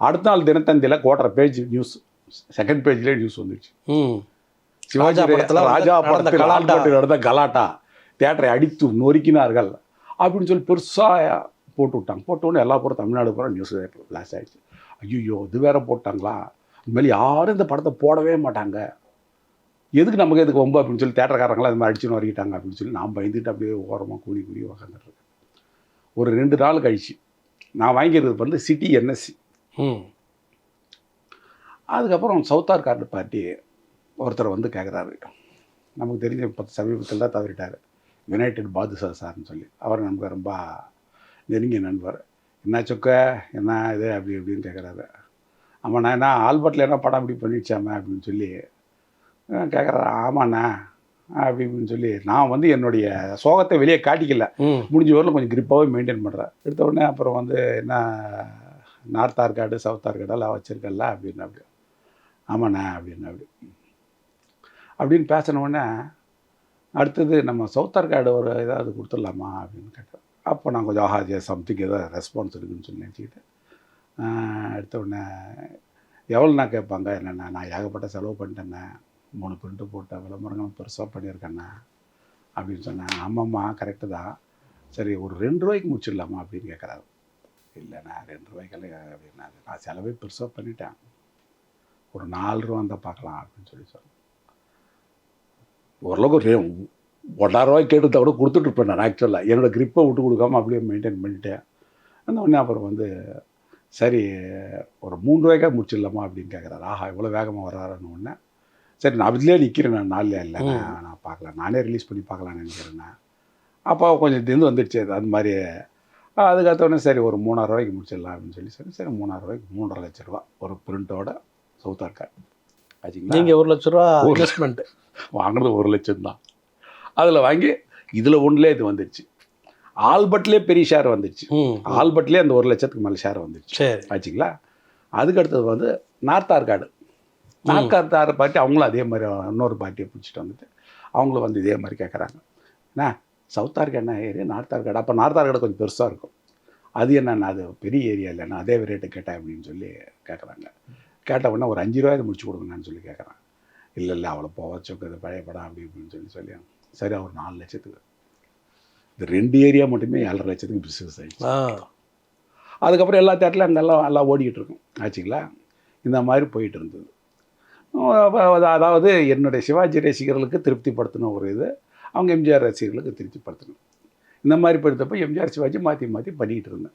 அடுத்த நாள் தினத்தந்தியில் 1/4 page news, second பேஜ்லேயே news வந்துடுச்சு. சிவாஜி ராஜா படத்தில் நடந்த கலாட்டா, தியேட்டரை அடித்து நொறுக்கினார்கள் அப்படின்னு சொல்லி பெருசாக போட்டு விட்டாங்க. போட்ட உடனே எல்லா பூரா தமிழ்நாடு பூரா நியூஸ் ஃப்ளாஷ் ஆகிடுச்சு. ஐயோ இது வேற போட்டாங்களா, இனிமேல் யாரும் இந்த படத்தை போடவே மாட்டாங்க, எதுக்கு நமக்கு எதுக்கு வம்பு அப்படின்னு சொல்லி தேட்டர்காரங்களாம் இது மாதிரி அடிச்சுன்னு வரைக்கிட்டாங்க அப்படின்னு சொல்லி நான் பயந்துட்டு அப்படியே ஓரமாக கூடி உக்காந்துட்ருக்கேன். ஒரு 2 நாள் கழிச்சு நான் வாங்கியிருக்கிறது வந்து சிட்டி என்எஸ்சி. அதுக்கப்புறம் சவுத்தார் கார்டு பார்ட்டி ஒருத்தர் வந்து கேட்குறாரு, நமக்கு தெரிஞ்ச சமீபத்தில் தான் தவறிட்டார், யுனைடெட் பாதுஷா சார்னு சொல்லி. அவர் நமக்கு ரொம்ப நெருங்கிய நண்பர். என்ன சொக்க என்ன இது அப்படி இப்படின்னு கேட்குறாரு. ஆமாண்ணா என்ன ஆல்பர்ட்டில் என்ன படம் அப்படி பண்ணிடுச்சாமே அப்படின்னு சொல்லி கேட்குறாரு. ஆமாண்ணா அப்படி இப்படின்னு சொல்லி நான் வந்து என்னுடைய சோகத்தை வெளியே காட்டிக்கல, முடிஞ்ச வரலும் கொஞ்சம் கிரிப்பாகவே மெயின்டைன் பண்ணுறேன். எடுத்த உடனே அப்புறம் வந்து என்ன நார்த் ஆர்காடு சவுத் ஆர்காடெல்லாம் வச்சுருக்கல அப்படின்னு. அப்படி ஆமாண்ணா அப்படின்னு அப்படின்னு பேசினோடனே அடுத்தது நம்ம சவுத் ஆர்காடு ஒரு ஏதாவது கொடுத்துடலாமா அப்படின்னு கேட்டேன். அப்போ நான் கொஞ்சம் ஆஹா சம்திங் ஏதாவது ரெஸ்பான்ஸ் இருக்குதுன்னு சொல்லி நினச்சிக்கிட்டு எடுத்த உடனே எவ்வளோண்ணா கேட்பாங்க, என்னென்னா நான் ஏகப்பட்ட செலவு பண்ணிட்டேண்ணே, 3 பிரிண்ட்டு போட்ட விளம்பரங்களும் பெருசாக பண்ணியிருக்கேண்ணே அப்படின்னு சொன்னேன். ஆமாம்மா கரெக்டு தான், சரி ஒரு 2 ரூபாய்க்கு முடிச்சிடலாமா அப்படின்னு கேட்குறாரு. இல்லைண்ணா 2 ரூபாய்க்கெல்லாம் அப்படின்னா நான் செலவே பெருசாக பண்ணிட்டேன், ஒரு 4 ரூபா தான் பார்க்கலாம் அப்படின்னு சொல்லி சொன்னேன். ஓரளவுக்கு 1.5 ரூபாய்க்கு கேட்டு கூட கொடுத்துட்ருப்பேன் நான். ஆக்சுவலாக என்னோடய கிரிப்பை விட்டு கொடுக்காமல் அப்படியே மெயின்டைன் பண்ணிட்டேன். அந்த உடனே அப்புறம் வந்து சரி ஒரு 3 ரூபாய்க்கா முடிச்சிடலாமா அப்படின்னு கேட்குறாரு. ஆஹா இவ்வளோ வேகமாக வர்றாருன்னு உடனே சரி நான் அதுலேயே நிற்கிறேன், நான் 4 இல்லைண்ணா நான் பார்க்கலாம், நானே ரிலீஸ் பண்ணி பார்க்கலான்னு நினைக்கிறேண்ணா. அப்போ கொஞ்சம் இது வந்துடுச்சு அது மாதிரி. அதுக்கடுத்தோடனே சரி ஒரு 3,000 ரூபாய்க்கு முடிச்சிடலாம் அப்படின்னு சொல்லி சரி 3,000 ரூபாய்க்கு 3.5 லட்ச ரூபா ஒரு பிரிண்ட்டோட சவுத் ஆர்காடு ஆச்சுங்களா. நீங்கள் 1 லட்ச ரூபா இன்வெஸ்ட்மெண்ட்டு வாங்கினது 1 லட்சம் தான். அதில் வாங்கி இதில் ஒன்றுலேயே இது வந்துடுச்சு. ஆல்பர்ட்லேயே பெரிய ஷேர் வந்துடுச்சு. ஆல்பர்ட்லேயே அந்த 1 லட்சத்துக்கு மேலே ஷேர் வந்துடுச்சு ஆச்சுங்களா. அதுக்கடுத்தது வந்து north Arcot. North Arcot party அவங்களும் அதே மாதிரி இன்னொரு பார்ட்டியை பிடிச்சிட்டு வந்துட்டு அவங்களும் வந்து இதே மாதிரி கேட்குறாங்க. என்ன சவுத் ஆர்காடு என்ன ஏரியா, நார்த் ஆர்காடு. அப்போ நார்த் ஆர்காடு கொஞ்சம் பெருசாக இருக்கும், அது என்னென்னா அது பெரிய ஏரியா இல்லைன்னா அதே ரேட்டு கேட்டேன் அப்படின்னு சொல்லி கேட்குறாங்க. கேட்ட உடனே ஒரு 5 ரூபாய்க்கு முடிச்சு கொடுங்கன்னு சொல்லி கேட்குறான். இல்லை அவ்வளோ போவச்சோக்கு இது பழைய படம் அப்படி இப்படின்னு சொல்லி சரி அவர் 4 லட்சத்துக்கு. இந்த 2 ஏரியா மட்டுமே 7.5 லட்சத்துக்கு பிஸ்னஸ் ஆகிடுச்சு. அதுக்கப்புறம் எல்லா தேட்டரில் அங்கெல்லாம் நல்லா ஓடிக்கிட்டு இருக்கும் ஆச்சுங்களா. இந்த மாதிரி போயிட்டு இருந்தது. அதாவது என்னுடைய சிவாஜி ரசிகர்களுக்கு திருப்திப்படுத்தின ஒரு இது, அவங்க எம்ஜிஆர் ரசிகர்களுக்கு திருப்திப்படுத்தணும். இந்த மாதிரி படுத்தப்போ எம்ஜிஆர் சிவாஜி மாற்றி மாற்றி பண்ணிக்கிட்டு இருந்தேன்.